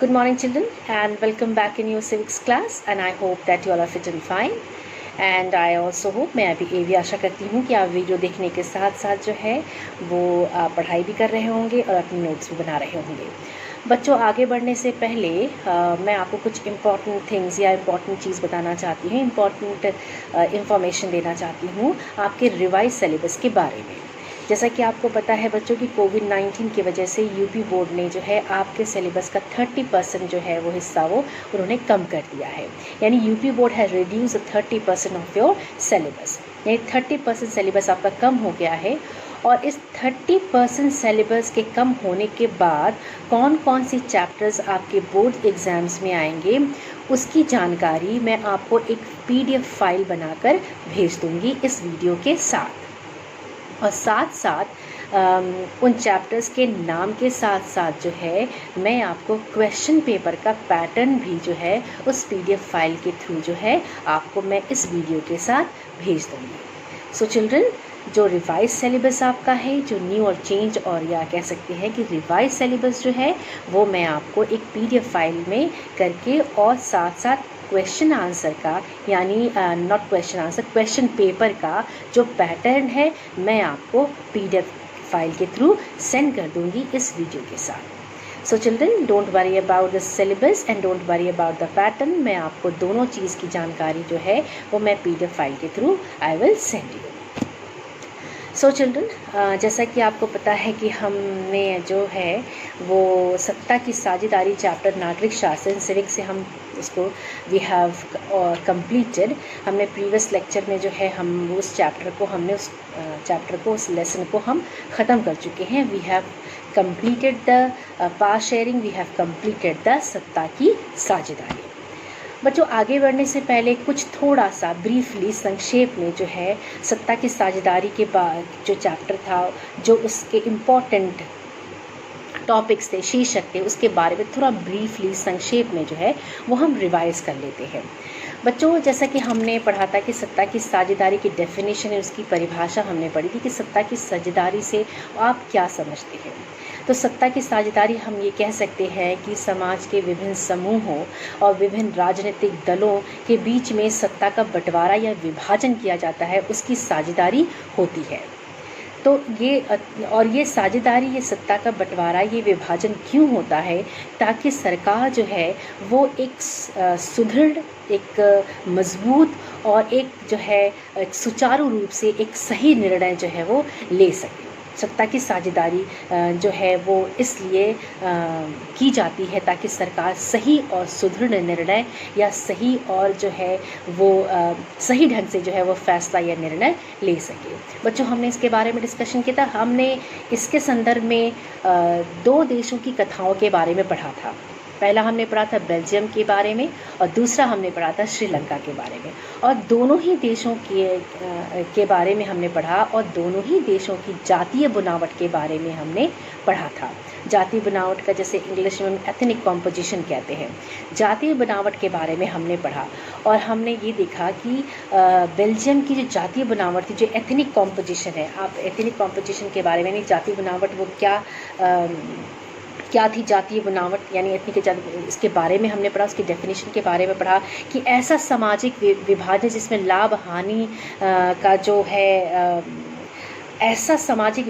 Good morning, children, and welcome back in your civics class. And I hope that you all are fit and fine. And I also hope, मैं अभी ये भी आशा करती हूँ कि आप वीडियो देखने के साथ साथ जो है वो पढ़ाई भी कर रहे होंगे और अपनी नोट्स भी बना रहे होंगे। बच्चों, आगे बढ़ने से पहले मैं आपको कुछ इम्पॉर्टेंट थिंग्स या इम्पॉर्टेंट चीज़ बताना चाहती हूँ, इम्पॉर्टेंट इंफॉर्मेशन देना चाहती हूँ आपके रिवाइज सिलेबस के बारे में। जैसा कि आपको पता है बच्चों की कोविड-19 की वजह से यूपी बोर्ड ने जो है आपके सिलेबस का 30% जो है वो हिस्सा वो उन्होंने कम कर दिया है। यानी UP board has reduce 30% of your syllabus, यानी 30% सिलेबस आपका कम हो गया है। और इस 30% सिलेबस के कम होने के बाद कौन कौन सी चैप्टर्स आपके बोर्ड एग्ज़ाम्स में आएंगे उसकी जानकारी मैं आपको एक PDF फाइल बनाकर भेज दूँगी इस वीडियो के साथ। और साथ साथ उन चैप्टर्स के नाम के साथ साथ जो है मैं आपको क्वेश्चन पेपर का पैटर्न भी जो है उस PDF फाइल के थ्रू जो है आपको मैं इस वीडियो के साथ भेज दूँगी। सो चिल्ड्रन, जो रिवाइज सिलेबस आपका है, जो न्यू और चेंज और या कह सकते हैं कि रिवाइज सिलेबस जो है वो मैं आपको एक PDF फाइल में करके और साथ साथ क्वेश्चन आंसर का, यानी not question answer, question paper का जो पैटर्न है मैं आपको PDF फाइल के थ्रू सेंड कर दूंगी इस वीडियो के साथ। So children, don't worry about the syllabus and don't worry about the pattern. मैं आपको दोनों चीज़ की जानकारी जो है वो मैं PDF फाइल के through I will send you. So children, जैसा कि आपको पता है कि हमने जो है वो सत्ता की साझेदारी चैप्टर नागरिक शासन सिविक से हम इसको वी हैव कंप्लीटेड। हमने प्रीवियस लेक्चर में जो है हम उस चैप्टर को उस लेसन को हम ख़त्म कर चुके हैं। We have completed the pass sharing, we have completed the सत्ता की साझेदारी। बच्चों, आगे बढ़ने से पहले कुछ थोड़ा सा ब्रीफली संक्षेप में जो है सत्ता की साझेदारी के बाद जो चैप्टर था, जो उसके इम्पोर्टेंट टॉपिक्स थे, शीर्षक थे, उसके बारे में थोड़ा ब्रीफली संक्षेप में जो है वो हम रिवाइज़ कर लेते हैं। बच्चों, जैसा कि हमने पढ़ा था कि सत्ता की साझेदारी की डेफिनेशन है, उसकी परिभाषा हमने पढ़ी थी कि सत्ता की साझेदारी से आप क्या समझते हैं। तो सत्ता की साझेदारी हम ये कह सकते हैं कि समाज के विभिन्न समूहों और विभिन्न राजनीतिक दलों के बीच में सत्ता का बंटवारा या विभाजन किया जाता है, उसकी साझेदारी होती है। तो ये साझेदारी, ये सत्ता का बंटवारा, ये विभाजन क्यों होता है? ताकि सरकार जो है वो एक सुदृढ़, एक मजबूत और एक जो है एक सुचारू रूप से एक सही निर्णय जो है वो ले सके। सत्ता की साझेदारी जो है वो इसलिए की जाती है ताकि सरकार सही और सुदृढ़ निर्णय या सही और जो है वो सही ढंग से जो है वो फैसला या निर्णय ले सके। बच्चों, हमने इसके बारे में डिस्कशन किया था। हमने इसके संदर्भ में दो देशों की कथाओं के बारे में पढ़ा था। पहला हमने पढ़ा था बेल्जियम के बारे में और दूसरा हमने पढ़ा था श्रीलंका के बारे में। और दोनों ही देशों के बारे में हमने पढ़ा और दोनों ही देशों की जातीय बनावट के बारे में हमने पढ़ा था। जातीय बनावट का जैसे इंग्लिश में एथनिक कॉम्पोजिशन कहते हैं, जातीय बनावट के बारे में हमने पढ़ा। और हमने ये देखा कि बेल्जियम की जो जातीय बनावट थी, जो एथनिक कॉम्पोजिशन है, आप एथनिक कॉम्पोजिशन के बारे में, नहीं जातीय बनावट वो क्या थी जातीय बनावट, यानी एथनिक जाति, इसके बारे में हमने पढ़ा। उसकी डेफिनेशन के बारे में पढ़ा कि ऐसा सामाजिक विभाजन जिसमें लाभ हानि का जो है ऐसा सामाजिक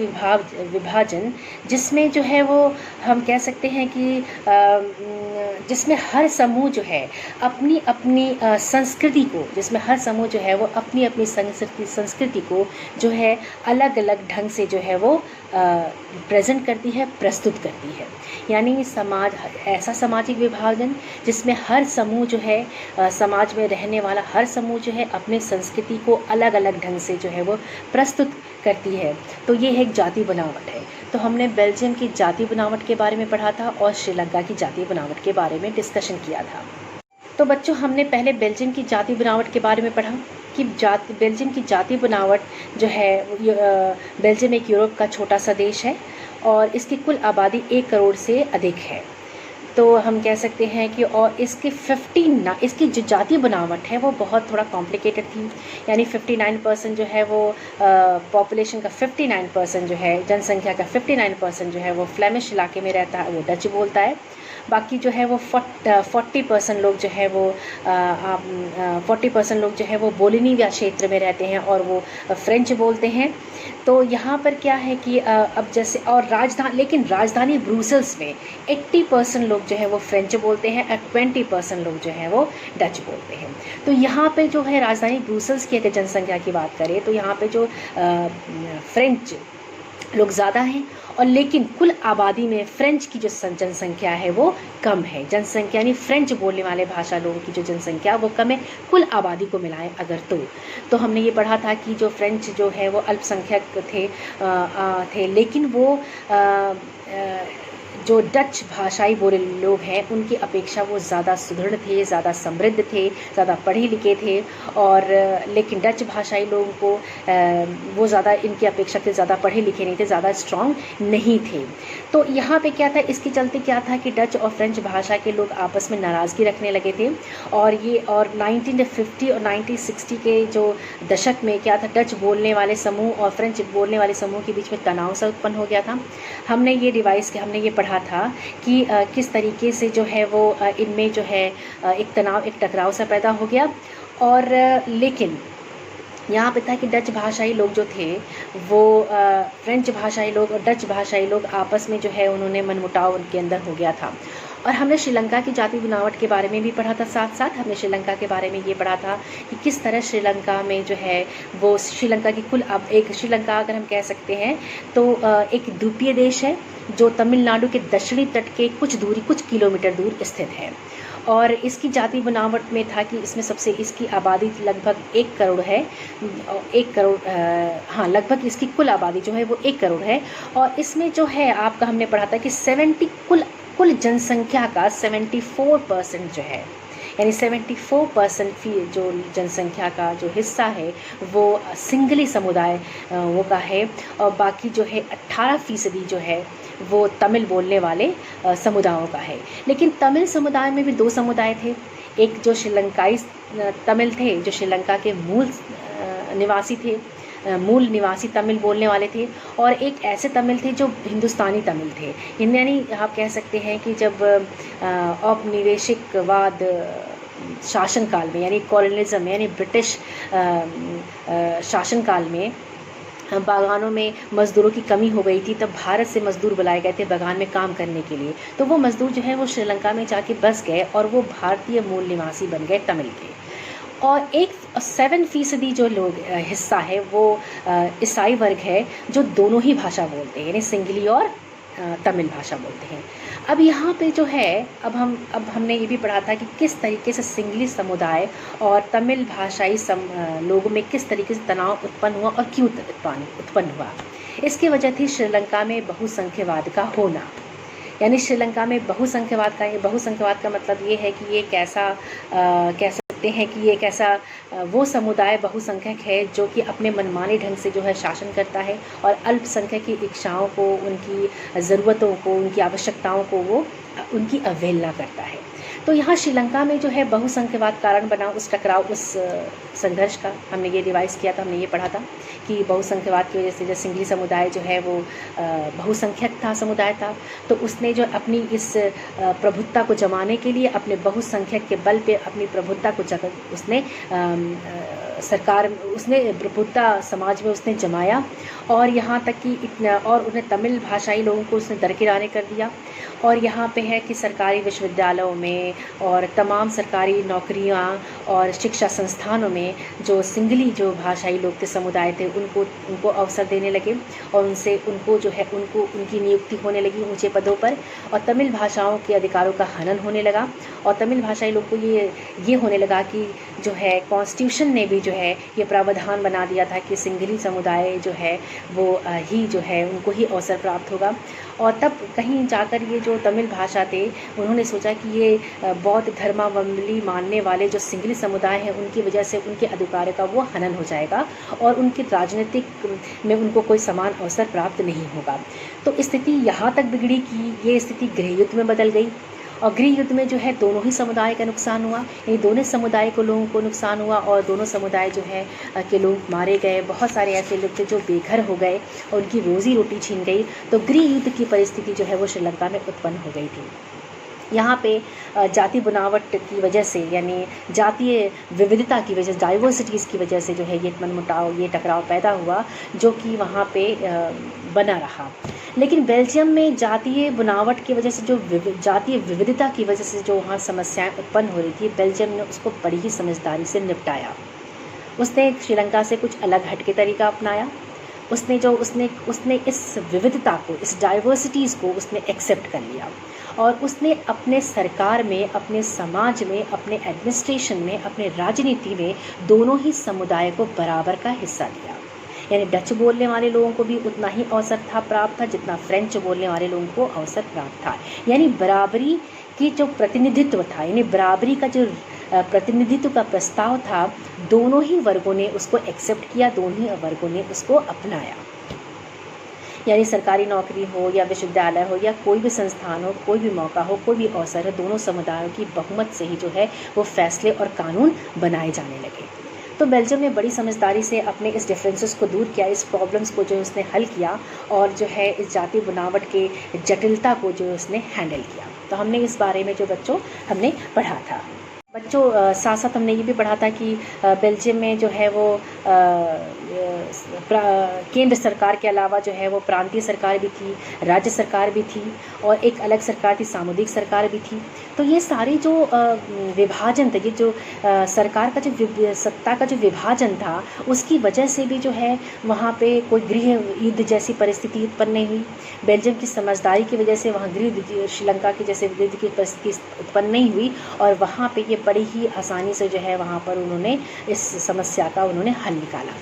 विभाजन जिसमें जो है वो हम कह सकते हैं कि जिसमें हर समूह जो है अपनी अपनी संस्कृति को, जिसमें हर समूह जो है वो अपनी अपनी संस्कृति को जो है अलग अलग ढंग से जो है वो प्रेजेंट करती है, प्रस्तुत करती है। यानी ऐसा सामाजिक विभाजन जिसमें हर समूह जो है समाज में रहने वाला हर समूह जो है अपने संस्कृति को अलग अलग ढंग से जो है वो प्रस्तुत करती है। तो ये एक जातीय बनावट है। तो हमने बेल्जियम की जातीय बनावट के बारे में पढ़ा था और श्रीलंका की जातीय बनावट के बारे में डिस्कशन किया था। तो बच्चों, हमने पहले बेल्जियम की जातीय बनावट के बारे में पढ़ा कि बेल्जियम की जातीय बनावट जो है, बेल्जियम एक यूरोप का छोटा सा देश है और इसकी कुल आबादी 1 करोड़ से अधिक है। तो हम कह सकते हैं कि और इसकी जो जातीय बनावट है वो बहुत थोड़ा कॉम्प्लिकेटेड थी। यानी 59% जो है वो पॉपुलेशन का 59% जो है, जनसंख्या का 59% जो है वो फ्लेमिश इलाके में रहता है, वो डच बोलता है। बाकी जो है वो 40% लोग जो है वो 40% लोग जो है वो बोलिनिया क्षेत्र में रहते हैं और वो फ्रेंच बोलते हैं। तो यहाँ पर क्या है कि अब जैसे और लेकिन राजधानी ब्रुसेल्स में 80% लोग जो है वो फ्रेंच बोलते हैं और 20% लोग जो है वो डच बोलते हैं। तो यहाँ पे जो है राजधानी ब्रुसेल्स की अगर जनसंख्या की बात करें तो यहाँ पे जो फ्रेंच लोग ज़्यादा हैं, और लेकिन कुल आबादी में फ्रेंच की जो जनसंख्या है वो कम है। जनसंख्या यानी फ्रेंच बोलने वाले भाषा लोगों की जो जनसंख्या वो कम है कुल आबादी को मिलाएं अगर तो हमने ये पढ़ा था कि जो फ्रेंच जो है वो अल्पसंख्यक थे, लेकिन वो जो डच भाषाई बोले लोग हैं उनकी अपेक्षा वो ज़्यादा सुदृढ़ थे, ज़्यादा समृद्ध थे, ज़्यादा पढ़े लिखे थे, और लेकिन डच भाषाई लोगों को वो ज़्यादा इनकी अपेक्षा से ज़्यादा पढ़े लिखे नहीं थे, ज़्यादा स्ट्रॉन्ग नहीं थे। तो यहाँ पे क्या था, इसके चलते क्या था कि डच और फ्रेंच भाषा के लोग आपस में नाराज़गी रखने लगे थे, और 1950 और 1960 के जो दशक में क्या था, डच बोलने वाले समूह और फ्रेंच बोलने वाले समूह के बीच में तनाव सा उत्पन्न हो गया था। हमने ये पढ़ा था कि किस तरीके से जो है वो इनमें जो है एक टकराव सा पैदा हो गया। और लेकिन यहाँ पे था कि डच भाषाई लोग जो थे वो फ्रेंच भाषाई लोग और डच भाषाई लोग आपस में जो है उन्होंने मनमुटाव उनके अंदर हो गया था। और हमने श्रीलंका की जाति बनावट के बारे में भी पढ़ा था, साथ साथ हमने श्रीलंका के बारे में ये पढ़ा था कि किस तरह श्रीलंका में जो है वो श्रीलंका की अब एक श्रीलंका अगर हम कह सकते हैं तो एक द्वीपीय देश है जो तमिलनाडु के दक्षिणी तट के कुछ किलोमीटर दूर स्थित है। और इसकी जाति बनावट में था कि इसमें इसकी आबादी लगभग 1 करोड़ है, 1 करोड़ लगभग इसकी कुल आबादी जो है वो 1 करोड़ है। और इसमें जो है आपका हमने पढ़ा था कि 70 कुल जनसंख्या का 74% जो है, यानी 74% जो जनसंख्या का जो हिस्सा है वो सिंगली समुदाय वो का है, और बाकी जो है 18% जो है वो तमिल बोलने वाले समुदायों का है। लेकिन तमिल समुदाय में भी 2 समुदाय थे, एक जो श्रीलंकाई तमिल थे जो श्रीलंका के मूल निवासी तमिल बोलने वाले थे, और एक ऐसे तमिल थे जो हिंदुस्तानी तमिल थे। यानी आप कह सकते हैं कि जब औपनिवेशिकवाद शासनकाल में यानी कॉलोनिज्म यानी ब्रिटिश शासनकाल में बागानों में मज़दूरों की कमी हो गई थी, तब भारत से मज़दूर बुलाए गए थे बागान में काम करने के लिए। तो वो मज़दूर जो है वो श्रीलंका में जाके बस गए और वो भारतीय मूल निवासी बन गए तमिल के। और 7% जो लोग हिस्सा है वो ईसाई वर्ग है जो दोनों ही भाषा बोलते हैं, यानी सिंगली और तमिल भाषा बोलते हैं। अब यहाँ पे जो है अब हमने ये भी पढ़ा था कि किस तरीके से सिंगली समुदाय और तमिल भाषाई लोगों में किस तरीके से तनाव उत्पन्न हुआ और क्यों उत्पन्न हुआ। इसकी वजह थी श्रीलंका में बहुसंख्यवाद का होना। यानी श्रीलंका में बहुसंख्यवाद का मतलब ये है कि ये कह सकते हैं कि ये एक ऐसा वो समुदाय बहुसंख्यक है जो कि अपने मनमाने ढंग से जो है शासन करता है और अल्पसंख्यक की इच्छाओं को, उनकी ज़रूरतों को, उनकी आवश्यकताओं को वो उनकी अवहेलना करता है। तो यहाँ श्रीलंका में जो है बहुसंख्यवाद कारण बना उस टकराव, उस संघर्ष का हमने ये रिवाइज़ किया था, हमने ये पढ़ा था कि बहुसंख्यवाद की वजह से जो सिंगली समुदाय जो है वो बहुसंख्यक समुदाय था, तो उसने जो अपनी इस प्रभुत्ता को जमाने के लिए अपने बहुसंख्यक के बल पे अपनी प्रभुत्ता को उसने प्रभुत्ता समाज में उसने जमाया, और यहाँ तक कि और उन्हें तमिल भाषाई लोगों को उसने दरकिनारे कर दिया। और यहाँ पे है कि सरकारी विश्वविद्यालयों में और तमाम सरकारी नौकरियाँ और शिक्षा संस्थानों में जो सिंगली जो भाषाई लोग के समुदाय थे उनको अवसर देने लगे, और उनको जो है उनकी नियुक्ति होने लगी ऊंचे पदों पर, और तमिल भाषाओं के अधिकारों का हनन होने लगा। और तमिल भाषाई लोग को ये होने लगा कि जो है कॉन्स्टिट्यूशन ने भी जो है ये प्रावधान बना दिया था कि सिंगली समुदाय जो है वो ही जो है उनको ही अवसर प्राप्त होगा। और तब कहीं जाकर ये जो तमिल भाषा थे उन्होंने सोचा कि ये बौद्ध धर्मावलंबी मानने वाले जो सिंगली समुदाय हैं उनकी वजह से उनके अधिकारों का वो हनन हो जाएगा और उनकी राजनीतिक में उनको कोई समान अवसर प्राप्त नहीं होगा। तो स्थिति यहाँ तक बिगड़ी कि ये स्थिति गृह युद्ध में बदल गई, और गृह युद्ध में जो है दोनों ही समुदाय का नुकसान हुआ, यानी दोनों समुदाय को लोगों को नुकसान हुआ और दोनों समुदाय जो है के लोग मारे गए। बहुत सारे ऐसे लोग थे जो बेघर हो गए और उनकी रोजी रोटी छीन गई। तो गृह युद्ध की परिस्थिति जो है वो श्रीलंका में उत्पन्न हो गई थी। यहाँ पे जाति बनावट की वजह से, यानी जातीय विविधता की वजह से, डाइवर्सिटीज़ की वजह से जो है ये मनमुटाव, ये टकराव पैदा हुआ, जो कि वहाँ पे बना रहा। लेकिन बेल्जियम में जातीय बनावट की वजह से, जो जातीय विविधता की वजह से जो वहाँ समस्याएं उत्पन्न हो रही थी, बेल्जियम ने उसको बड़ी ही समझदारी से निपटाया। उसने श्रीलंका से कुछ अलग हटके तरीका अपनाया। उसने इस विविधता को, इस डाइवर्सिटीज़ को उसने एक्सेप्ट कर लिया, और उसने अपने सरकार में, अपने समाज में, अपने एडमिनिस्ट्रेशन में, अपने राजनीति में दोनों ही समुदाय को बराबर का हिस्सा दिया। यानी डच बोलने वाले लोगों को भी उतना ही अवसर प्राप्त था जितना फ्रेंच बोलने वाले लोगों को अवसर प्राप्त था। यानी बराबरी की जो प्रतिनिधित्व था, यानी बराबरी का जो प्रतिनिधित्व का प्रस्ताव था, दोनों ही वर्गों ने उसको एक्सेप्ट किया, दोनों ही वर्गों ने उसको अपनाया। यानी सरकारी नौकरी हो या विश्वविद्यालय हो या कोई भी संस्थान हो, कोई भी मौका हो, कोई भी अवसर हो, दोनों समुदायों की बहुमत से ही जो है वो फैसले और कानून बनाए जाने लगे। तो बेल्जियम ने बड़ी समझदारी से अपने इस डिफरेंसेस को दूर किया, इस प्रॉब्लम्स को जो उसने हल किया, और जो है इस जाति बनावट के जटिलता को जो उसने हैंडल किया। तो हमने इस बारे में जो बच्चों हमने पढ़ा था। बच्चों साथ साथ हमने ये भी पढ़ा था कि बेल्जियम में जो है वो केंद्र सरकार के अलावा जो है वो प्रांतीय सरकार भी थी, राज्य सरकार भी थी, और एक अलग सरकार थी, सामुदायिक सरकार भी थी। तो ये सारी जो विभाजन था, ये जो सरकार का जो सत्ता का जो विभाजन था, उसकी वजह से भी जो है वहाँ पे कोई गृह युद्ध जैसी परिस्थिति उत्पन्न नहीं हुई। बेल्जियम की समझदारी की वजह से वहाँ गृह श्रीलंका की जैसे युद्ध की परिस्थिति उत्पन्न नहीं हुई, और वहाँ पे ये बड़ी ही आसानी से जो है वहाँ पर उन्होंने इस समस्या का उन्होंने हल निकाला।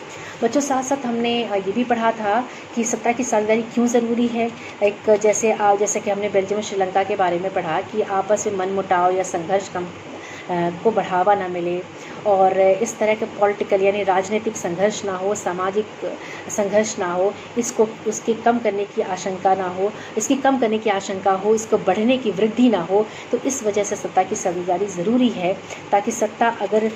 बच्चों साथ साथ हमने ये भी पढ़ा था कि सत्ता की साझेदारी क्यों ज़रूरी है। एक जैसे कि हमने बेल्जियम और श्रीलंका के बारे में पढ़ा कि आपस में मनमुटाव या संघर्ष को बढ़ावा ना मिले, और इस तरह के पॉलिटिकल यानी राजनीतिक संघर्ष ना हो, सामाजिक संघर्ष ना हो, उसकी कम करने की आशंका ना हो, इसकी कम करने की आशंका हो, इसको बढ़ने की वृद्धि ना हो। तो इस वजह से सत्ता की साझेदारी ज़रूरी है, ताकि सत्ता अगर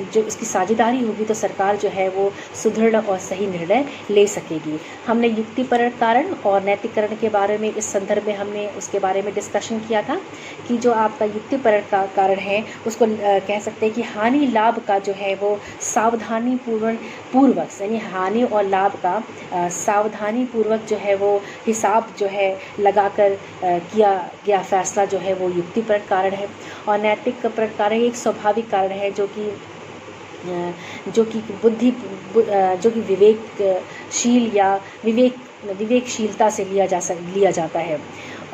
जो इसकी साझेदारी होगी तो सरकार जो है वो सुदृढ़ और सही निर्णय ले सकेगी। हमने युक्तिपरक कारण और नैतिककरण के बारे में इस संदर्भ में हमने उसके बारे में डिस्कशन किया था कि जो आपका युक्तिपरक का कारण है उसको कह सकते हैं कि हानि लाभ का जो है वो सावधानी पूर्वक, यानी हानि और लाभ का सावधानी पूर्वक जो है वो हिसाब जो है लगाकर किया गया फैसला जो है वो युक्तिपरक कारण है। और नैतिक परक कारण एक स्वाभाविक कारण है जो कि विवेकशील या विवेकशीलता से लिया जाता है।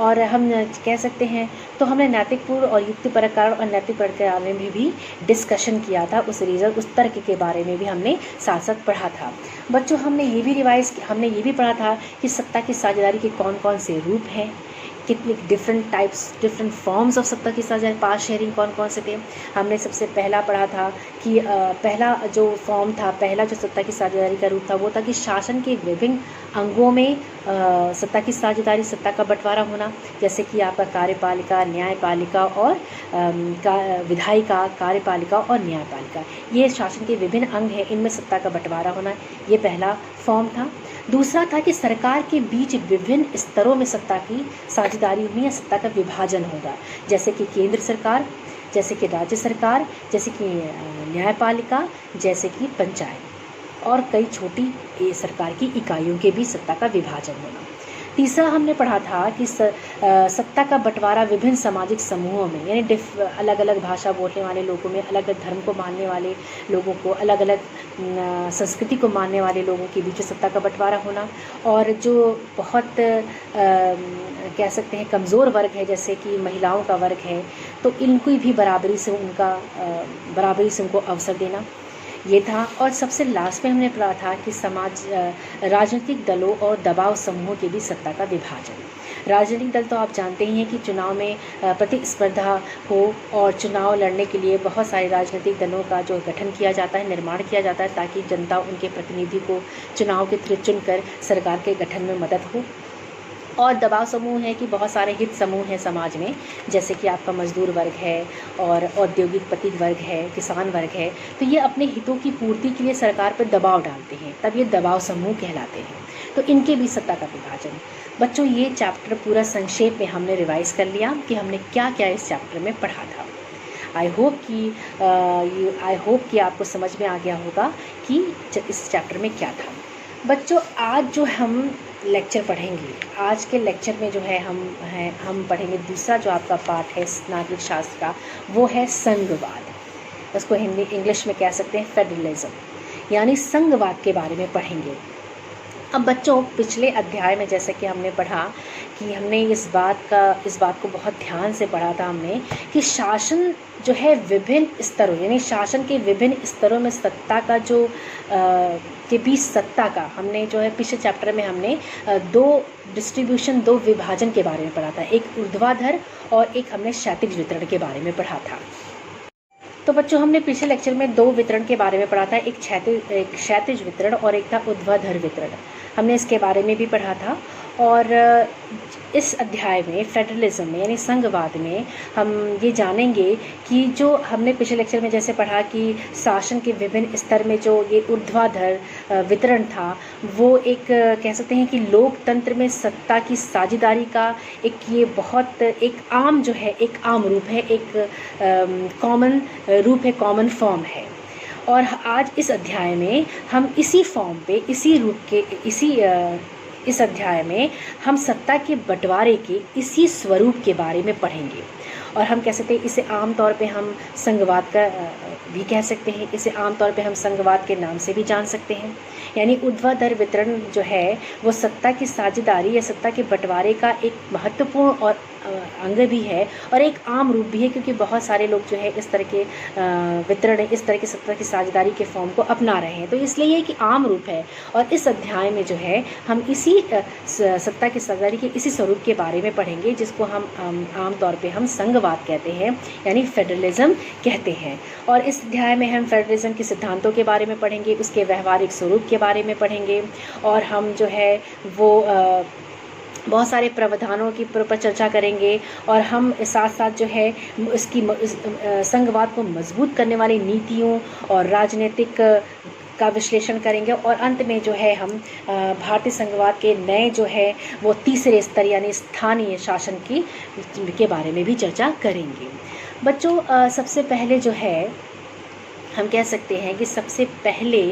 और हम कह सकते हैं, तो हमने नैतिकपूर्ण और युक्तिपरक कारण और नैतिक परक के बारे में भी डिस्कशन किया था। उस तर्क के बारे में भी हमने साथ साथ पढ़ा था। बच्चों हमने ये भी पढ़ा था कि सत्ता की साझेदारी के कौन कौन से रूप हैं, कितने डिफरेंट फॉर्म्स ऑफ सत्ता की साझेदारी, पास शेयरिंग कौन कौन से थे। हमने सबसे पहला पढ़ा था कि पहला जो फॉर्म था, पहला जो सत्ता की साझेदारी का रूप था वो था कि शासन के विभिन्न अंगों में सत्ता की साझेदारी, सत्ता का बंटवारा होना, जैसे कि आपका कार्यपालिका, न्यायपालिका और विधायिका, कार्यपालिका और न्यायपालिका, ये शासन के विभिन्न अंग हैं, इनमें सत्ता का बंटवारा होना, ये पहला फॉर्म था। दूसरा था कि सरकार के बीच विभिन्न स्तरों में सत्ता की साझेदारी होनी या सत्ता का विभाजन होगा, जैसे कि केंद्र सरकार, जैसे कि राज्य सरकार, जैसे कि न्यायपालिका, जैसे कि पंचायत, और कई छोटी सरकार की इकाइयों के भी सत्ता का विभाजन होना। तीसरा हमने पढ़ा था कि सत्ता का बंटवारा विभिन्न सामाजिक समूहों में, यानी अलग अलग भाषा बोलने वाले लोगों में, अलग अलग धर्म को मानने वाले लोगों को, अलग अलग संस्कृति को मानने वाले लोगों के बीच सत्ता का बंटवारा होना। और जो बहुत कह सकते हैं कमज़ोर वर्ग है, जैसे कि महिलाओं का वर्ग है, तो इनको भी बराबरी से उनको अवसर देना, ये था। और सबसे लास्ट में हमने पढ़ा था कि राजनीतिक दलों और दबाव समूहों के भी सत्ता का विभाजन। राजनीतिक दल तो आप जानते ही हैं कि चुनाव में प्रतिस्पर्धा हो, और चुनाव लड़ने के लिए बहुत सारे राजनीतिक दलों का जो गठन किया जाता है, निर्माण किया जाता है, ताकि जनता उनके प्रतिनिधि को चुनाव के थ्रू चुनकर सरकार के गठन में मदद हो। और दबाव समूह है कि बहुत सारे हित समूह हैं समाज में, जैसे कि आपका मजदूर वर्ग है और औद्योगिक पति वर्ग है, किसान वर्ग है, तो ये अपने हितों की पूर्ति के लिए सरकार पर दबाव डालते हैं, तब ये दबाव समूह कहलाते हैं। तो इनके बीच सत्ता का विभाजन। बच्चों ये चैप्टर पूरा संक्षेप में हमने रिवाइज़ कर लिया कि हमने क्या क्या इस चैप्टर में पढ़ा था। आई होप कि आपको समझ में आ गया होगा कि इस चैप्टर में क्या था। बच्चों आज जो हम लेक्चर पढ़ेंगे, आज के लेक्चर में जो है हम पढ़ेंगे दूसरा जो आपका पार्ट है नागरिक शास्त्र का, वो है संघवाद। उसको हिंदी इंग्लिश में कह सकते हैं फेडरलिज्म, यानी संघवाद के बारे में पढ़ेंगे। अब बच्चों पिछले अध्याय में जैसे कि हमने पढ़ा कि हमने इस बात को बहुत ध्यान से पढ़ा था हमने कि शासन जो है विभिन्न स्तरों, यानी शासन के विभिन्न स्तरों में सत्ता का जो के बीच सत्ता का हमने जो है पिछले चैप्टर में हमने दो विभाजन के बारे में पढ़ा था। एक ऊर्ध्वाधर और एक हमने क्षैतिज वितरण के बारे में पढ़ा था। तो बच्चों हमने पिछले लेक्चर में दो वितरण के बारे में पढ़ा था, एक क्षैतिज वितरण और एक था ऊर्ध्वाधर वितरण। हमने इसके बारे में भी पढ़ा था। और इस अध्याय में फेडरलिज्म में यानी संघवाद में हम ये जानेंगे कि जो हमने पिछले लेक्चर में जैसे पढ़ा कि शासन के विभिन्न स्तर में जो ये ऊर्ध्वाधर वितरण था, वो एक कह सकते हैं कि लोकतंत्र में सत्ता की साझेदारी का एक ये बहुत एक आम जो है एक आम रूप है, एक कॉमन रूप है, कॉमन फॉर्म है। और आज इस अध्याय में हम इसी फॉर्म पे इसी रूप के इस अध्याय में हम सत्ता के बंटवारे के इसी स्वरूप के बारे में पढ़ेंगे। और हम कह सकते हैं इसे आम तौर पे हम संघवाद का भी कह सकते हैं, इसे आम तौर पे हम संघवाद के नाम से भी जान सकते हैं। यानी ऊर्ध्वाधर वितरण जो है वो सत्ता की साझेदारी या सत्ता के बंटवारे का एक महत्वपूर्ण और अंग भी है और एक आम रूप भी है, क्योंकि बहुत सारे लोग जो है इस तरह के वितरण, इस तरह की सत्ता की साझेदारी के फॉर्म को अपना रहे हैं। तो इसलिए ये कि आम रूप है। और इस अध्याय में जो है हम इसी सत्ता की साझेदारी के इसी स्वरूप के बारे में पढ़ेंगे, जिसको हम आम तौर पे हम संघवाद कहते हैं, यानी फेडरलिज्म कहते हैं। और इस अध्याय में हम फेडरलिज्म के सिद्धांतों के बारे में पढ़ेंगे, उसके व्यवहारिक स्वरूप के बारे में पढ़ेंगे और हम जो है वो बहुत सारे प्रावधानों की पर चर्चा करेंगे। और हम साथ साथ जो है इसकी संघवाद को मजबूत करने वाली नीतियों और राजनीतिक का विश्लेषण करेंगे। और अंत में जो है हम भारतीय संघवाद के नए जो है वो तीसरे स्तर यानी स्थानीय शासन के बारे में भी चर्चा करेंगे। बच्चों सबसे पहले जो है हम कह सकते हैं कि सबसे पहले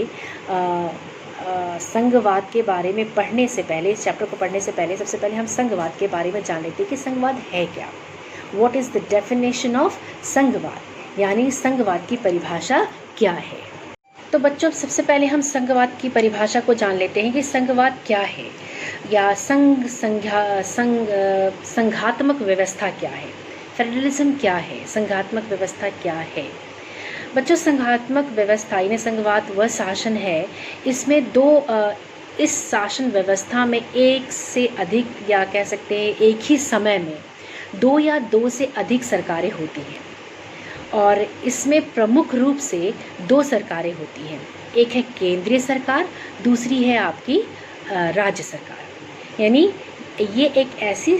संघवाद के बारे में पढ़ने से पहले, इस चैप्टर को पढ़ने से पहले सबसे पहले हम संघवाद के बारे में जान लेते हैं कि संघवाद है क्या। What is the definition of संघवाद, यानी संघवाद की परिभाषा क्या है। तो बच्चों सबसे पहले हम संघवाद की परिभाषा को जान लेते हैं कि संघवाद क्या है या संघात्मक व्यवस्था क्या है, फेडरलिज्म क्या है, संघात्मक व्यवस्था क्या है। बच्चों संघात्मक व्यवस्था यानी संघवाद वह शासन है इसमें इस शासन व्यवस्था में एक से अधिक या कह सकते हैं एक ही समय में दो या दो से अधिक सरकारें होती हैं। और इसमें प्रमुख रूप से दो सरकारें होती हैं, एक है केंद्रीय सरकार, दूसरी है आपकी राज्य सरकार। यानी ये एक ऐसी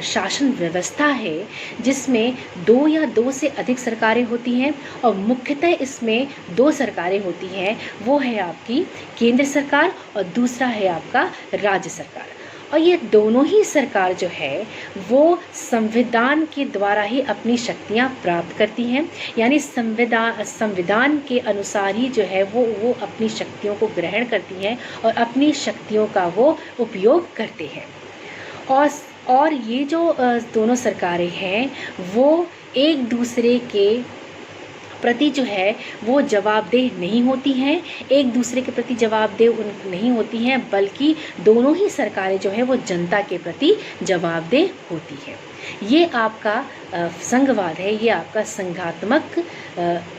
शासन व्यवस्था है जिसमें दो या दो से अधिक सरकारें होती हैं और मुख्यतः इसमें दो सरकारें होती हैं, वो है आपकी केंद्र सरकार और दूसरा है आपका राज्य सरकार। और ये दोनों ही सरकार जो है वो संविधान के द्वारा ही अपनी शक्तियाँ प्राप्त करती हैं, यानी संविधान के अनुसार ही जो है वो अपनी शक्तियों को ग्रहण करती हैं और अपनी शक्तियों का वो उपयोग करते हैं। और ये जो दोनों सरकारें हैं वो एक दूसरे के प्रति जो है वो जवाबदेह नहीं होती हैं, एक दूसरे के प्रति जवाबदेह नहीं होती हैं, बल्कि दोनों ही सरकारें जो है वो जनता के प्रति जवाबदेह होती है। ये आपका संघवाद है, ये आपका संघात्मक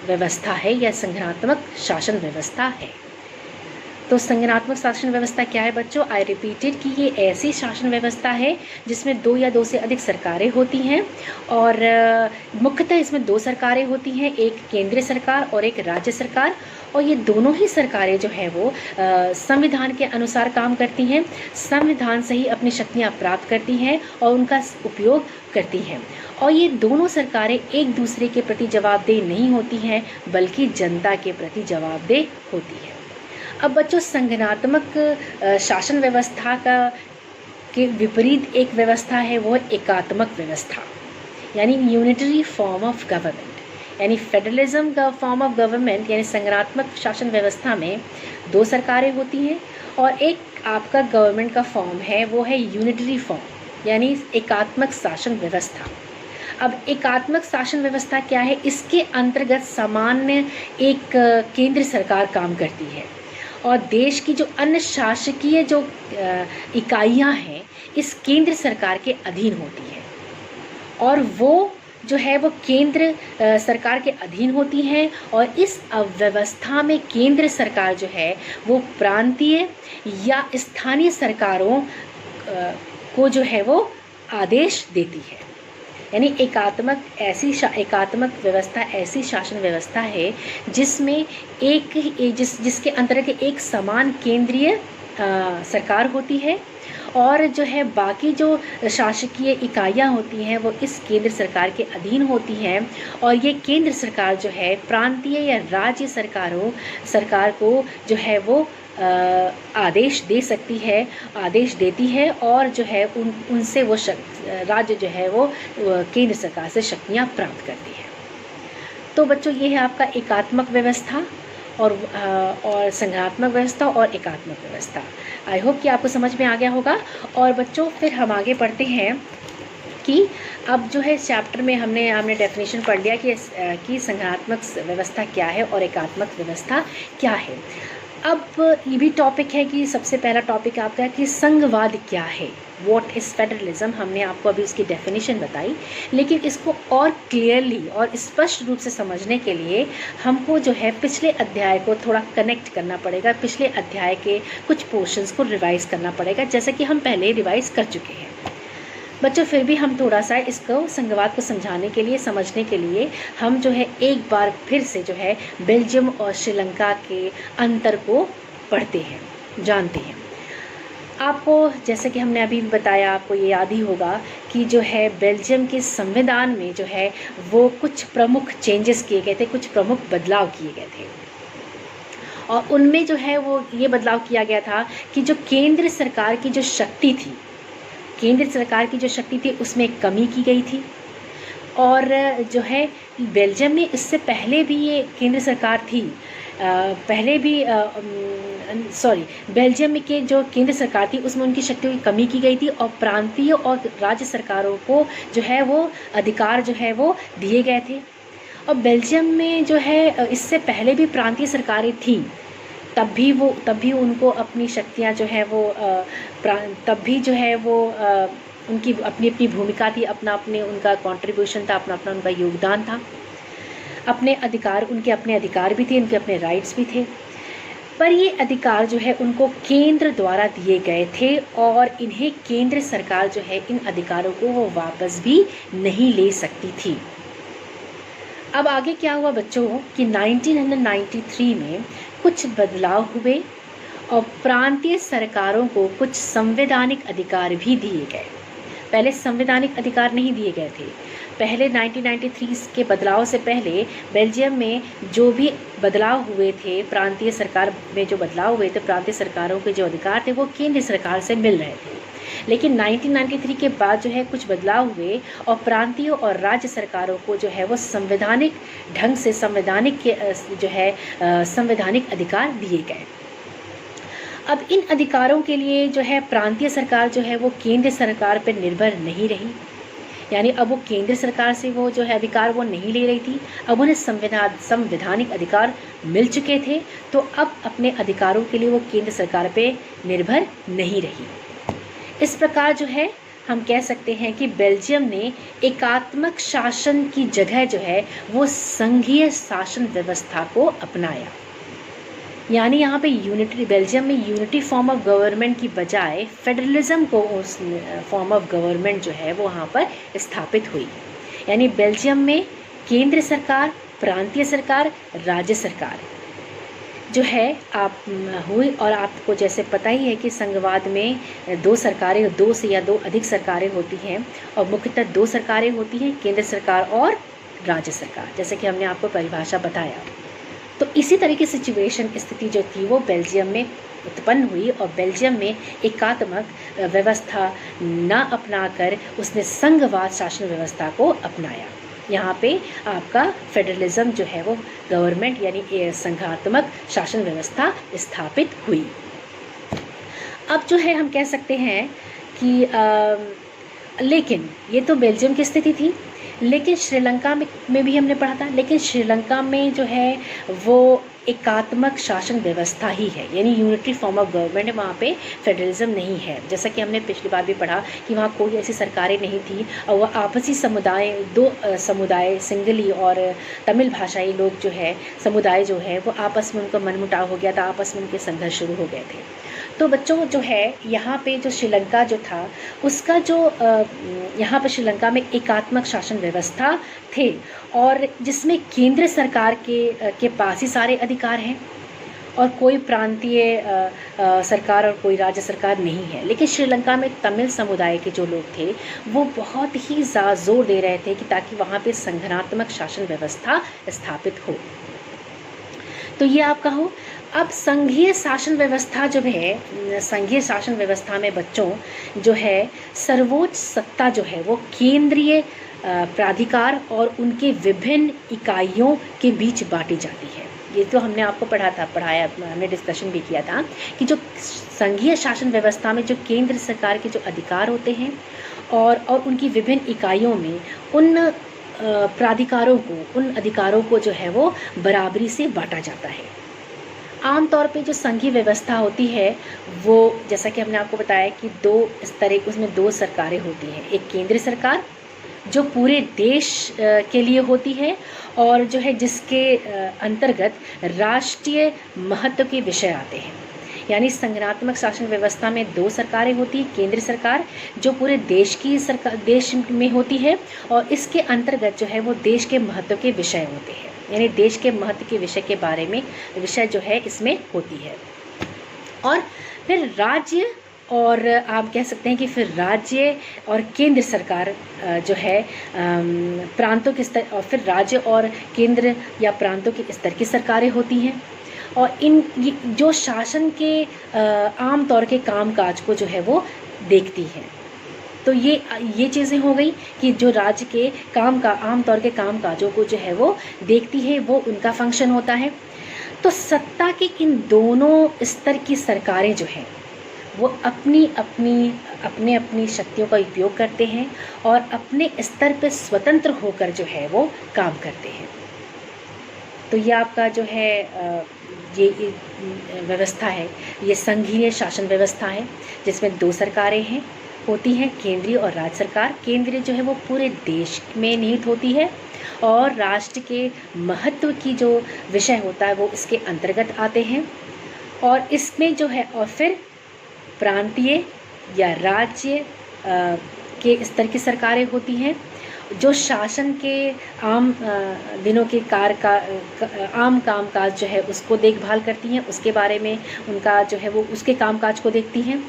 व्यवस्था है या संघात्मक शासन व्यवस्था है। तो संघात्मक शासन व्यवस्था क्या है बच्चों? आई रिपीटेड कि ये ऐसी शासन व्यवस्था है जिसमें दो या दो से अधिक सरकारें होती हैं और मुख्यतः इसमें दो सरकारें होती हैं, एक केंद्रीय सरकार और एक राज्य सरकार। और ये दोनों ही सरकारें जो है वो संविधान के अनुसार काम करती हैं, संविधान से ही अपनी शक्तियाँ प्राप्त करती हैं और उनका उपयोग करती हैं। और ये दोनों सरकारें एक दूसरे के प्रति जवाबदेह नहीं होती हैं, बल्कि जनता के प्रति जवाबदेह होती है। अब बच्चों संगठनात्मक शासन व्यवस्था का के विपरीत एक व्यवस्था है, वो एकात्मक व्यवस्था, यानी यूनिटरी फॉर्म ऑफ गवर्नमेंट। यानी फेडरलिज्म का फॉर्म ऑफ गवर्नमेंट यानी संगठनात्मक शासन व्यवस्था में 2 सरकारें होती हैं, और एक आपका गवर्नमेंट का फॉर्म है वो है यूनिटरी फॉर्म यानी एकात्मक शासन व्यवस्था। अब एकात्मक शासन व्यवस्था क्या है? इसके अंतर्गत सामान्य एक केंद्र सरकार काम करती है, और देश की जो अन्य शासकीय जो इकाइयां हैं इस केंद्र सरकार के अधीन होती है, और वो जो है वो केंद्र सरकार के अधीन होती हैं। और इस व्यवस्था में केंद्र सरकार जो है वो प्रांतीय या स्थानीय सरकारों को जो है वो आदेश देती है। यानी एकात्मक व्यवस्था ऐसी शासन व्यवस्था है जिसमें जिसके अंतर्गत एक समान केंद्रीय सरकार होती है, और जो है बाकी जो शासकीय इकाइयां होती हैं वो इस केंद्र सरकार के अधीन होती हैं, और ये केंद्र सरकार जो है प्रांतीय या राज्य सरकार को जो है वो आदेश देती है, और जो है उनसे वो राज्य जो है वो केंद्र सरकार से शक्तियाँ प्राप्त करती है। तो बच्चों ये है आपका एकात्मक व्यवस्था और संघात्मक व्यवस्था और एकात्मक व्यवस्था। आई होप कि आपको समझ में आ गया होगा। और बच्चों फिर हम आगे पढ़ते हैं कि अब जो है चैप्टर में हमने डेफिनेशन पढ़ लिया कि संघात्मक व्यवस्था क्या है और एकात्मक व्यवस्था क्या है। अब ये भी टॉपिक है कि सबसे पहला टॉपिक आपका है कि संघवाद क्या है, व्हाट इज़ फेडरलिज्म। हमने आपको अभी उसकी डेफिनेशन बताई, लेकिन इसको और क्लियरली और स्पष्ट रूप से समझने के लिए हमको जो है पिछले अध्याय को थोड़ा कनेक्ट करना पड़ेगा, पिछले अध्याय के कुछ पोर्शंस को रिवाइज़ करना पड़ेगा, जैसे कि हम पहले रिवाइज़ कर चुके हैं। बच्चों फिर भी हम थोड़ा सा इसको संघवाद को समझाने के लिए, समझने के लिए हम जो है एक बार फिर से जो है बेल्जियम और श्रीलंका के अंतर को पढ़ते हैं, जानते हैं। आपको जैसे कि हमने अभी बताया, आपको ये याद ही होगा कि जो है बेल्जियम के संविधान में जो है वो कुछ प्रमुख चेंजेस किए गए थे, कुछ प्रमुख बदलाव किए गए थे, और उनमें जो है वो ये बदलाव किया गया था कि जो केंद्र सरकार की जो शक्ति थी उसमें कमी की गई थी। और जो है बेल्जियम में इससे पहले भी ये केंद्र सरकार थी, बेल्जियम में के जो केंद्र सरकार थी उसमें उनकी शक्तियों की कमी की गई थी, और प्रांतीय और राज्य सरकारों को जो है वो अधिकार जो है वो दिए गए थे। और बेल्जियम में जो है इससे पहले भी प्रांतीय सरकारें थी, तब भी उनको अपनी शक्तियाँ जो है वो तब भी जो है वो उनकी अपनी भूमिका थी, उनका कंट्रीब्यूशन था, अपना उनका योगदान था, उनके अपने अधिकार भी थे, उनके अपने राइट्स भी थे। पर ये अधिकार जो है उनको केंद्र द्वारा दिए गए थे, और इन्हें केंद्र सरकार जो है इन अधिकारों को वो वापस भी नहीं ले सकती थी। अब आगे क्या हुआ बच्चों कि 1993 में कुछ बदलाव हुए, और प्रांतीय सरकारों को कुछ संवैधानिक अधिकार भी दिए गए। पहले संवैधानिक अधिकार नहीं दिए गए थे। पहले 1993 के बदलाव से पहले बेल्जियम में जो भी बदलाव हुए थे, प्रांतीय सरकार में जो बदलाव हुए थे, प्रांतीय सरकारों के जो अधिकार थे वो केंद्र सरकार से मिल रहे थे। लेकिन 1993 के बाद जो है कुछ बदलाव हुए, और प्रांतीय और राज्य सरकारों को जो है वो संवैधानिक ढंग से संवैधानिक अधिकार दिए गए। अब इन अधिकारों के लिए जो है प्रांतीय सरकार जो है वो केंद्र सरकार पर निर्भर नहीं रही, यानी अब वो केंद्र सरकार से वो जो है अधिकार वो नहीं ले रही थी। अब उन्हें संवैधानिक अधिकार मिल चुके थे, तो अब अपने अधिकारों के लिए वो केंद्र सरकार पे निर्भर नहीं रही। इस प्रकार जो है हम कह सकते हैं कि बेल्जियम ने एकात्मक शासन की जगह जो है वो संघीय शासन व्यवस्था को अपनाया। यानी यहाँ पे बेल्जियम में यूनिटी फॉर्म ऑफ गवर्नमेंट की बजाय फेडरलिज्म को उस फॉर्म ऑफ गवर्नमेंट जो है वो वहाँ पर स्थापित हुई। यानी बेल्जियम में केंद्र सरकार, प्रांतीय सरकार, राज्य सरकार जो है हुई। और आपको जैसे पता ही है कि संघवाद में 2 सरकारें, 2 से या 2 अधिक सरकारें होती हैं, और मुख्यतः 2 सरकारें होती हैं, केंद्र सरकार और राज्य सरकार, जैसे कि हमने आपको परिभाषा बताया। तो इसी तरह की सिचुएशन स्थिति जो थी वो बेल्जियम में उत्पन्न हुई और बेल्जियम में एकात्मक व्यवस्था न अपनाकर उसने संघवाद शासन व्यवस्था को अपनाया। यहाँ पे आपका फेडरलिज्म जो है वो गवर्नमेंट यानी संघात्मक शासन व्यवस्था स्थापित हुई। अब जो है हम कह सकते हैं कि लेकिन ये तो बेल्जियम की स्थिति थी, लेकिन श्रीलंका में भी हमने पढ़ा था, लेकिन श्रीलंका में जो है वो एकात्मक शासन व्यवस्था ही है, यानी यूनिटरी फॉर्म ऑफ गवर्नमेंट है, वहाँ पे फेडरलिज्म नहीं है। जैसा कि हमने पिछली बार भी पढ़ा कि वहाँ कोई ऐसी सरकारें नहीं थी और वह आपसी समुदाय, दो समुदाय सिंगली और तमिल भाषाई लोग जो है समुदाय जो है वो आपस में उनका मनमुटाव हो गया था, आपस में उनके संघर्ष शुरू हो गए थे। तो बच्चों जो है यहाँ पे जो श्रीलंका जो था उसका जो यहाँ पर श्रीलंका में एकात्मक शासन व्यवस्था थे और जिसमें केंद्र सरकार के पास ही सारे अधिकार हैं और कोई प्रांतीय सरकार और कोई राज्य सरकार नहीं है। लेकिन श्रीलंका में तमिल समुदाय के जो लोग थे वो बहुत ही जोर दे रहे थे कि ताकि वहाँ पे संघात्मक शासन व्यवस्था स्थापित हो। तो ये आपका हो। अब संघीय शासन व्यवस्था जो है, संघीय शासन व्यवस्था में बच्चों जो है सर्वोच्च सत्ता जो है वो केंद्रीय प्राधिकार और उनके विभिन्न इकाइयों के बीच बांटी जाती है। ये तो हमने आपको पढ़ाया, हमने डिस्कशन भी किया था कि जो संघीय शासन व्यवस्था में जो केंद्र सरकार के जो अधिकार होते हैं और उनकी विभिन्न इकाइयों में उन प्राधिकारों को, उन अधिकारों को जो है वो बराबरी से बांटा जाता है। आमतौर पे जो संघीय व्यवस्था होती है वो जैसा कि हमने आपको बताया कि उसमें दो सरकारें होती हैं। एक केंद्र सरकार जो पूरे देश के लिए होती है और जो है जिसके अंतर्गत राष्ट्रीय महत्व के विषय आते हैं। यानी संघात्मक शासन व्यवस्था में दो सरकारें होती हैं। केंद्र सरकार जो पूरे देश में होती है और इसके अंतर्गत जो है वो देश के महत्व के विषय होते हैं, यानी देश के महत्व के विषय के बारे में विषय जो है इसमें होती है। और फिर राज्य और आप कह सकते हैं कि फिर राज्य और केंद्र सरकार जो है प्रांतों के स्तर, और फिर राज्य और केंद्र या प्रांतों के स्तर की सरकारें होती हैं और जो शासन के आम तौर के कामकाज को जो है वो देखती हैं। तो ये चीज़ें हो गई कि जो राज्य के आम तौर के कामकाजों को जो है वो देखती है, वो उनका फंक्शन होता है। तो सत्ता के इन दोनों स्तर की सरकारें जो हैं वो अपनी शक्तियों का उपयोग करते हैं और अपने स्तर पर स्वतंत्र होकर जो है वो काम करते हैं। तो ये आपका जो है ये व्यवस्था है, ये संघीय शासन व्यवस्था है जिसमें दो सरकारें होती हैं, केंद्रीय और राज्य सरकार। केंद्रीय जो है वो पूरे देश में निहित होती है और राष्ट्र के महत्व की जो विषय होता है वो इसके अंतर्गत आते हैं। और इसमें जो है और फिर प्रांतीय या राज्य के स्तर की सरकारें होती हैं जो शासन के आम दिनों के आम कामकाज जो है उसको देखभाल करती हैं, उसके बारे में उनका जो है वो उसके कामकाज को देखती हैं।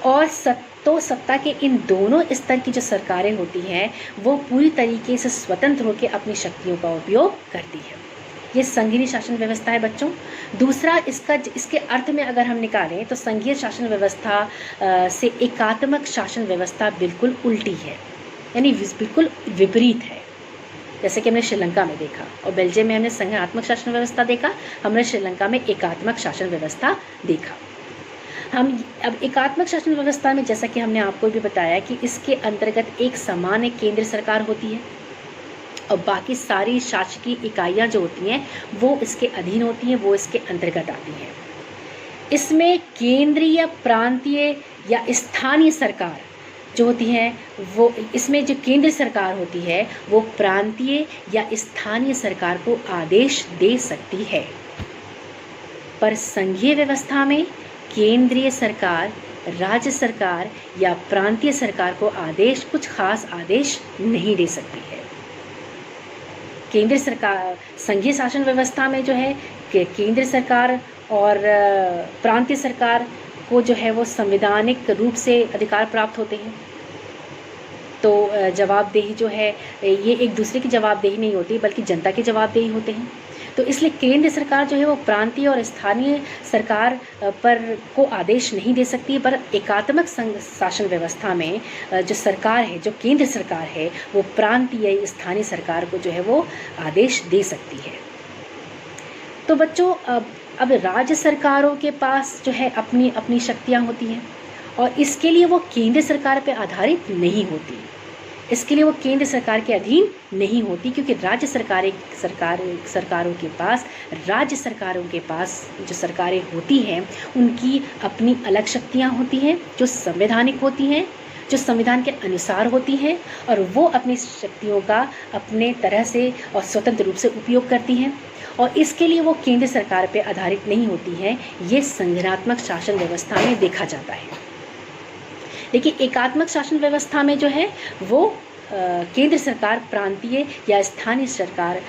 और सत्ता के इन दोनों स्तर की जो सरकारें होती हैं वो पूरी तरीके से स्वतंत्र होकर अपनी शक्तियों का उपयोग करती है। ये संघीय शासन व्यवस्था है बच्चों। दूसरा इसके अर्थ में अगर हम निकालें तो संघीय शासन व्यवस्था से एकात्मक शासन व्यवस्था बिल्कुल उल्टी है, यानी बिल्कुल विपरीत है। जैसे कि हमने श्रीलंका में देखा और बेल्जियम में हमने संघात्मक शासन व्यवस्था देखा, हमने श्रीलंका में एकात्मक शासन व्यवस्था देखा। हम अब एकात्मक शासन व्यवस्था में जैसा कि हमने आपको भी बताया कि इसके अंतर्गत एक सामान्य केंद्र सरकार होती है और बाकी सारी शासकीय इकाइयाँ जो होती हैं वो इसके अधीन होती हैं, वो इसके अंतर्गत आती हैं। इसमें केंद्रीय, प्रांतीय या स्थानीय सरकार जो होती है वो, इसमें जो केंद्र सरकार होती है वो प्रांतीय या स्थानीय सरकार को आदेश दे सकती है, पर संघीय व्यवस्था में केंद्रीय सरकार, राज्य सरकार या प्रांतीय सरकार को कुछ खास आदेश नहीं दे सकती है। केंद्र सरकार, संघीय शासन व्यवस्था में जो है केंद्र सरकार और प्रांतीय सरकार को जो है वो संवैधानिक रूप से अधिकार प्राप्त होते हैं। तो जवाबदेही जो है ये एक दूसरे की जवाबदेही नहीं होती बल्कि जनता की जवाबदेही होते हैं। तो इसलिए केंद्र सरकार जो है वो प्रांतीय और स्थानीय सरकार पर को आदेश नहीं दे सकती, पर एकात्मक शासन व्यवस्था में जो सरकार है, जो केंद्र सरकार है, वो प्रांतीय स्थानीय सरकार को जो है वो आदेश दे सकती है। तो बच्चों अब राज्य सरकारों के पास जो है अपनी अपनी शक्तियाँ होती हैं और इसके लिए वो केंद्र सरकार पर आधारित नहीं होती, इसके लिए वो केंद्र सरकार के अधीन नहीं होती, क्योंकि राज्य सरकारों के पास, राज्य सरकारों के पास जो सरकारें होती हैं उनकी अपनी अलग शक्तियाँ होती हैं जो संवैधानिक होती हैं, जो संविधान के अनुसार होती हैं, और वो अपनी शक्तियों का अपने तरह से और स्वतंत्र रूप से उपयोग करती हैं, और इसके लिए वो केंद्र सरकार पर आधारित नहीं होती हैं। ये संघरात्मक शासन व्यवस्था में देखा जाता है। देखिए, एकात्मक शासन व्यवस्था में जो है वो केंद्र सरकार प्रांतीय या स्थानीय सरकार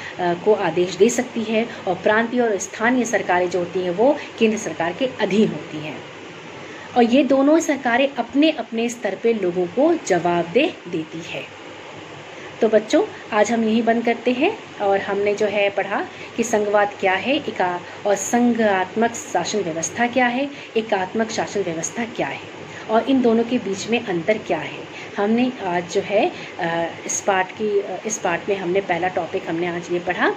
को आदेश दे सकती है, और प्रांतीय और स्थानीय सरकारें जो होती हैं वो केंद्र सरकार के अधीन होती हैं, और ये दोनों सरकारें अपने अपने स्तर पे लोगों को जवाबदेह देती है। तो बच्चों, आज हम यही बंद करते हैं, और हमने जो है पढ़ा कि संघवाद क्या है, और संघात्मक शासन व्यवस्था क्या है, एकात्मक शासन व्यवस्था क्या है, और इन दोनों के बीच में अंतर क्या है। हमने आज जो है इस पार्ट में हमने पहला टॉपिक हमने आज ये पढ़ा,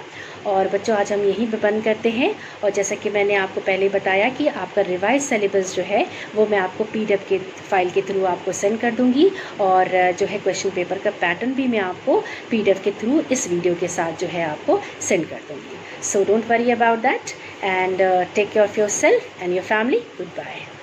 और बच्चों आज हम यहीं पे बंद करते हैं। और जैसा कि मैंने आपको पहले बताया कि आपका रिवाइज सिलेबस जो है वो मैं आपको PDF के फाइल के थ्रू आपको सेंड कर दूंगी, और जो है क्वेश्चन पेपर का पैटर्न भी मैं आपको PDF के थ्रू इस वीडियो के साथ जो है आपको सेंड कर दूंगी। So don't worry about that, and take care of yourself and your family. Good bye.